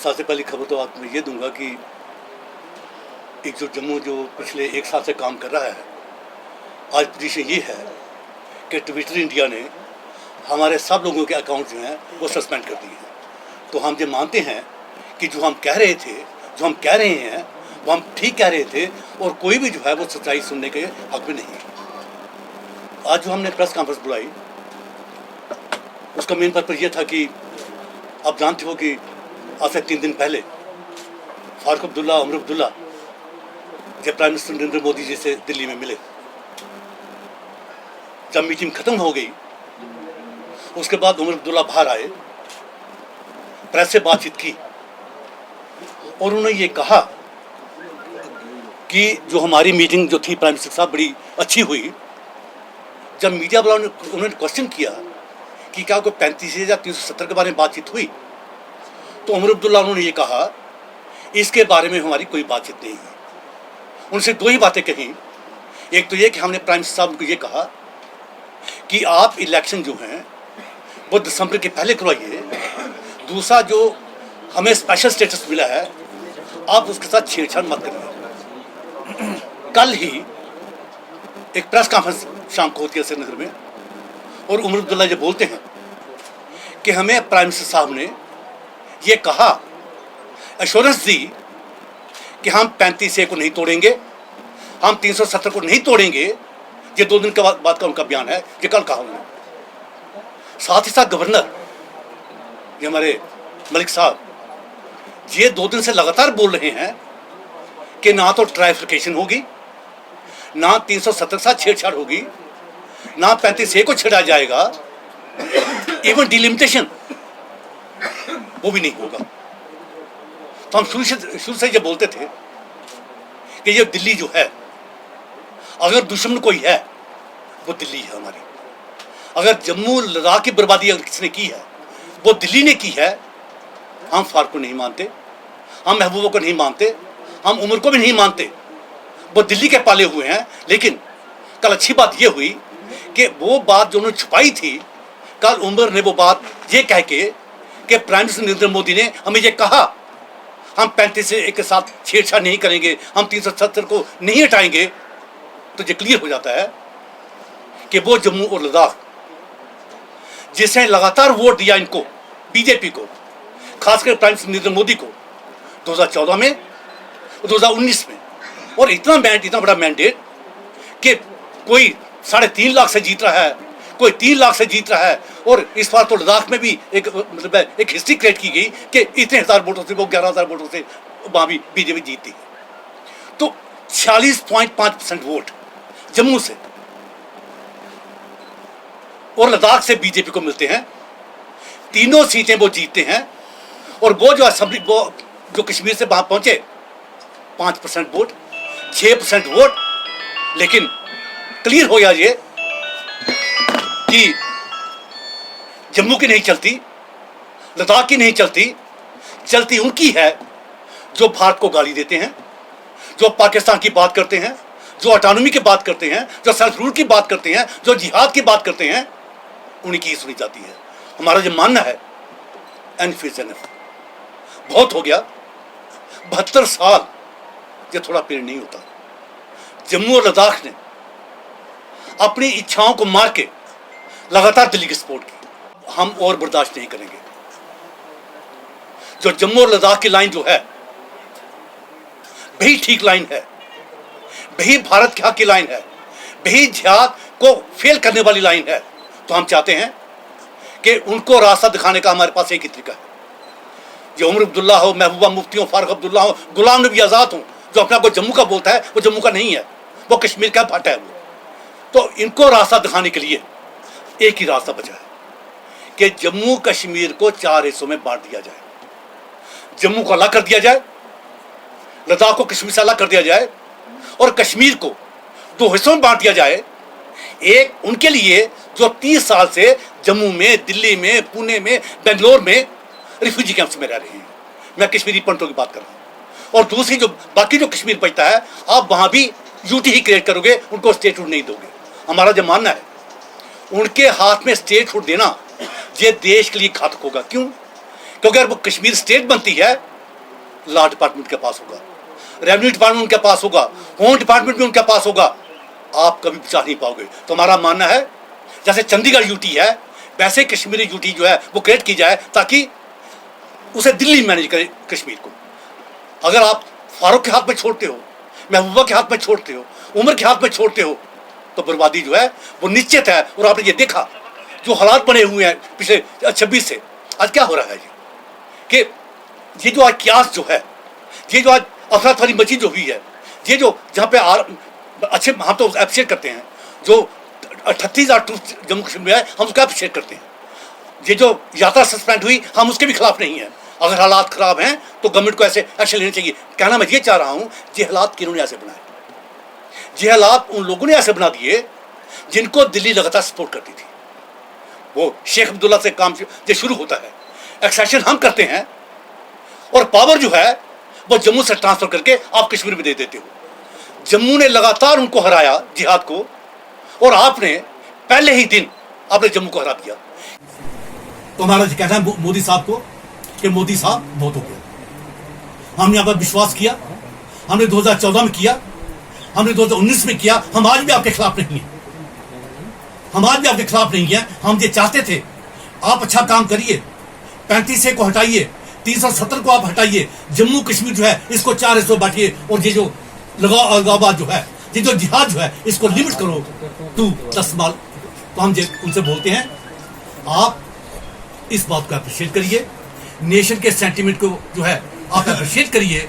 सबसे पहली खबर तो आपको मैं ये दूंगा कि एक जो जम्मू जो पिछले 1 साल से काम कर रहा है, आज पोजीशन ये है कि ट्विटर इंडिया ने हमारे सब लोगों के अकाउंट जो हैं वो सस्पेंड कर दिए हैं। तो हम ये मानते हैं कि जो हम कह रहे थे, जो हम कह रहे हैं वो हम ठीक कह रहे थे और कोई भी जो है वो सच्चाई सुनने के हक में नहीं है। आज जो हमने प्रेस कॉन्फ्रेंस बुलाई उसका मेन पर्पज़ ये था कि आप जानते हो कि आज से 3 दिन पहले फारूक अब्दुल्ला, उमर अब्दुल्ला जब प्राइम मिनिस्टर नरेंद्र मोदी जी से दिल्ली में मिले, जब मीटिंग खत्म हो गई उसके बाद उमर अब्दुल्ला बाहर आए, प्रेस से बातचीत की और उन्होंने ये कहा कि जो हमारी मीटिंग जो थी प्राइम मिनिस्टर साहब बड़ी अच्छी हुई। जब मीडिया वालों ने उन्होंने क्वेश्चन किया कि क्या कोई 35 या 370 के बारे में बातचीत हुई, तो उमर अब्दुल्ला उन्होंने ये कहा इसके बारे में हमारी कोई बातचीत नहीं है। उनसे 2 ही बातें कहीं, एक तो ये कि हमने प्राइम मिनिस्टर साहब को ये कहा कि आप इलेक्शन जो हैं वो दिसंबर के पहले करवाइए, दूसरा जो हमें स्पेशल स्टेटस मिला है आप उसके साथ छेड़छाड़ मत करिए। कल ही एक प्रेस कॉन्फ्रेंस शाम को होती है श्रीनगर में और उमर अब्दुल्ला ये बोलते हैं कि हमें प्राइम मिनिस्टर साहब ने ये कहा, एश्योरेंस दी कि हम 35A को नहीं तोड़ेंगे, हम 370 को नहीं तोड़ेंगे। ये 2 दिन के बाद का उनका बयान है, ये कल कहा उन्होंने। साथ ही साथ गवर्नर ये हमारे मलिक साहब ये 2 दिन से लगातार बोल रहे हैं कि ना तो ट्राइफिकेशन होगी, ना 370 के साथ छेड़छाड़ होगी, ना 35A को छेड़ा जाएगा, इवन डिलिमिटेशन वो भी नहीं होगा। तो हम शुरू से ये बोलते थे कि ये दिल्ली जो है, अगर दुश्मन कोई है वो दिल्ली है हमारी। अगर जम्मू लद्दाख की बर्बादी अगर किसने की है वो दिल्ली ने की है। हम फारूक को नहीं मानते, हम महबूबा को नहीं मानते, हम उमर को भी नहीं मानते, वो दिल्ली के पाले हुए हैं। लेकिन कल अच्छी बात ये हुई कि वो बात जो उन्होंने छुपाई थी, कल उमर ने वो बात ये कह के प्राइम मिनिस्टर नरेंद्र मोदी ने हमें ये कहा हम 35A के साथ छेड़छाड़ नहीं करेंगे, हम 370 को नहीं हटाएंगे। तो ये क्लियर हो जाता है कि वो जम्मू और लद्दाख जिसने लगातार वोट दिया इनको, बीजेपी को, खासकर प्राइम मिनिस्टर नरेंद्र मोदी को 2014 में और 2019 में, और इतना बड़ा मैंडेट कि कोई 3.5 लाख से जीत रहा है, कोई 3 लाख से जीत रहा है। और इस बार तो लद्दाख में भी एक हिस्ट्री क्रिएट की गई कि इतने 1000 वोटों से, वो 11,000 वोटों से वहाँ भी बीजेपी जीती है। तो 46.5% वोट जम्मू से और लद्दाख से बीजेपी को मिलते हैं, तीनों सीटें वो जीतते हैं। और वो जो असेंबली वो जो कश्मीर से वहां पहुंचे 5% वोट, 6% वोट। लेकिन क्लियर हो गया ये कि जम्मू की नहीं चलती, लद्दाख की नहीं चलती, चलती उनकी है जो भारत को गाली देते हैं, जो पाकिस्तान की बात करते हैं, जो ऑटोनॉमी की बात करते हैं, जो सेल्फ रूल की बात करते हैं, जो जिहाद की बात करते हैं, उन्हीं की ही सुनी जाती है। हमारा जो मानना है एनफ इज एनफ, बहुत हो गया। 72 साल ये थोड़ा पेड़ नहीं होता। जम्मू और लद्दाख ने अपनी इच्छाओं को मार के लगातार दिल्ली की सपोर्ट की, हम और बर्दाश्त नहीं करेंगे। जो जम्मू और लद्दाख की लाइन जो है वही ठीक लाइन है, वही भारत के हक की लाइन है, वही जिहाद को फेल करने वाली लाइन है। तो हम चाहते हैं कि उनको रास्ता दिखाने का हमारे पास एक ही तरीका है। जो उमर अब्दुल्ला हो, महबूबा मुफ्ती हो, फारूक अब्दुल्ला हो, गुलाम नबी आज़ाद हो, जो अपने आप को जम्मू का बोलता है वो जम्मू का नहीं है, वो कश्मीर का भट्ट है वो। तो इनको रास्ता दिखाने के लिए एक ही रास्ता बचा है कि जम्मू कश्मीर को 4 हिस्सों में बांट दिया जाए। जम्मू को अलग कर दिया जाए, लद्दाख को कश्मीर से अलग कर दिया जाए और कश्मीर को 2 हिस्सों में बांट दिया जाए। एक उनके लिए जो 30 साल से जम्मू में, दिल्ली में, पुणे में, बेंगलोर में रिफ्यूजी कैंप्स में रह रहे हैं, मैं कश्मीरी पंडितों की बात कर रहा हूँ। और दूसरी जो बाकी जो कश्मीर बचता है, आप वहाँ भी यूटी ही क्रिएट करोगे, उनको स्टेटहुड नहीं दोगे। हमारा जो मानना है उनके हाथ में स्टेटहुड देना ये देश के लिए घातक होगा। क्यों? क्योंकि अगर वो कश्मीर स्टेट बनती है लॉ डिपार्टमेंट के पास होगा, रेवेन्यू डिपार्टमेंट उनके पास होगा, होम डिपार्टमेंट भी उनके पास होगा, आप कभी बचा नहीं पाओगे। तो हमारा मानना है जैसे चंडीगढ़ यूटी है वैसे कश्मीरी यूटी जो है वो क्रिएट की जाए ताकि उसे दिल्ली मैनेज करे कश्मीर को। अगर आप फारूक के हाथ में छोड़ते हो, महबूबा के हाथ में छोड़ते हो, उमर के हाथ में छोड़ते हो तो बर्बादी जो है वो निश्चित है। और आपने ये देखा जो हालात बने हुए हैं पिछले 26 से आज क्या हो रहा है ये कि ये जो आज क्यास जो है, ये जो आज अफरा तफरी मची जो हुई है, ये जो जहाँ पे अच्छे हम तो अप्रिशिएट करते हैं जो 38,000 ट्रूप जम्मू कश्मीर में है, हम उसका अप्रिशिएट करते हैं। ये जो यात्रा सस्पेंड हुई हम उसके भी खिलाफ नहीं है। अगर हालात खराब हैं तो गवर्नमेंट को ऐसे एक्शन लेने चाहिए। कहना मैं ये चाह रहा हूँ ये हालात किन्होंने ऐसे बनाए, ये हालात उन लोगों ने ऐसे बना दिए जिनको दिल्ली लगातार सपोर्ट करती थी। वो शेख अब्दुल्ला से काम ये शुरू होता है, एक्सेशन हम करते हैं और पावर जो है वो जम्मू से ट्रांसफर करके आप कश्मीर में दे देते हो। जम्मू ने लगातार उनको हराया जिहाद को, और आपने पहले ही दिन आपने जम्मू को हरा दिया। तो हमारा कहना है मोदी साहब को कि मोदी साहब बहुत हो गया। हमने आप पर विश्वास किया, हमने 2014 में किया, हमने 2019 में किया, हम आज भी आपके खिलाफ नहीं है, हम आज भी आपके खिलाफ नहीं है। हम ये चाहते थे आप अच्छा काम करिए, 35A को हटाइए, 370 को आप हटाइए, जम्मू कश्मीर जो है इसको 4 हिस्सों बांटिए, और ये जो लगाबाद जो है, ये जो जिहाद जो है इसको लिमिट करो टू 10 माल। तो हम उनसे बोलते हैं आप इस बात को अप्रिशिएट करिए, नेशन के सेंटीमेंट को जो है आप अप्रिशिएट करिए।